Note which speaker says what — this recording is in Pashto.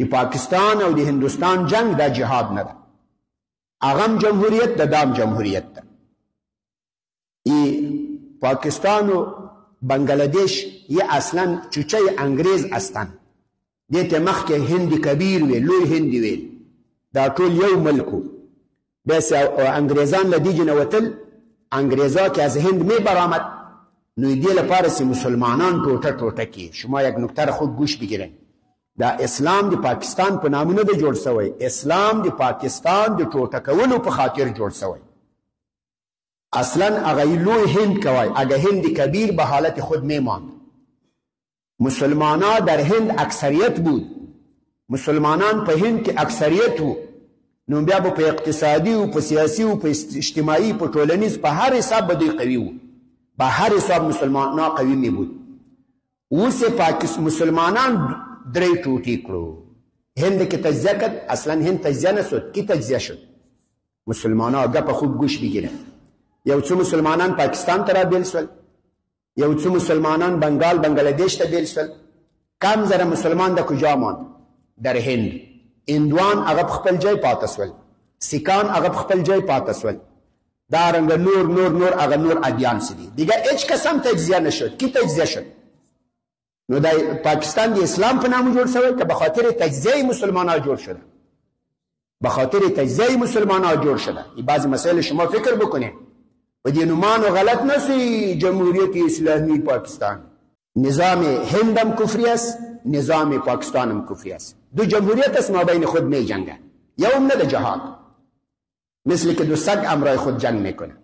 Speaker 1: د پاکستان او د هندوستان جنگ دا جهاد نه ده، اغم جمهوریت ده، دام جمهوریت ده. پاکستان و بنگلادیش یه اصلا چوچه انگریز استن، دیتا مخی هند کبیر ویل، لوی هند ویل، دا طول یو ملکو. بس انگریزان لدیج نوتل، انگریزا که از هند می برآمد، نوی دیل پارسی مسلمانان ټوټه ټوټه کی. شما یک نکته خود گوش بگیرن، دا اسلام دی پاکستان په نامونه دی جوړ سوی، اسلام دی پاکستان دی ټوټه کولو په خاطر جوړ سوی. اصلا اگه لوی هند کوای، اگه هند کبیر به حالت خود می ماند. مسلمانان در هند اکثریت بود، مسلمانان په هند کې اکثریت وو، نو بیا په اقتصادي او په سیاسي او په اجتماعي په ټولنیز په هر حساب به دوی قوي وو، په هر حساب مسلمانان قوي می بود. اوس پاکستان مسلمانان درې ټوټې کړو. هند کې تجزیه کړ، اصلا هند تجزیه نه شد، کی تجزیه شد. مسلمانان گپ خوب گوش بگیرن. یو څو مسلمانان پاکستان ته را بیل شول، یو څو مسلمانان بنگال بنگلادیش ته بیل شول. کم زره مسلمان د کجا ماند؟ در هند. هندوان هغه خپل ځای پاتې شول، سیکان هغه خپل ځای پاتې شول، دا رنګ نور هغه نور ادیان سدي دیگه هیڅ قسم تجزیه نشد. کی تجزیه شد؟ نو دا پاکستان دی اسلام په نامه جوړ شوی که به خاطر تجزیه مسلمانان جوړ شده؟ به خاطر تجزیه مسلمانان جوړ شده. این بعضی مسائل شما فکر بکنید و دی نومان و غلط نسی. جمهوریت اسلامی پاکستان نظام هندم کفری است، نظام پاکستانم کفری است. دو جمهوریت است ما بین خود می جنگه، یوم نه ده جهاد، مثل که دو سگ امرای خود جنگ میکنه.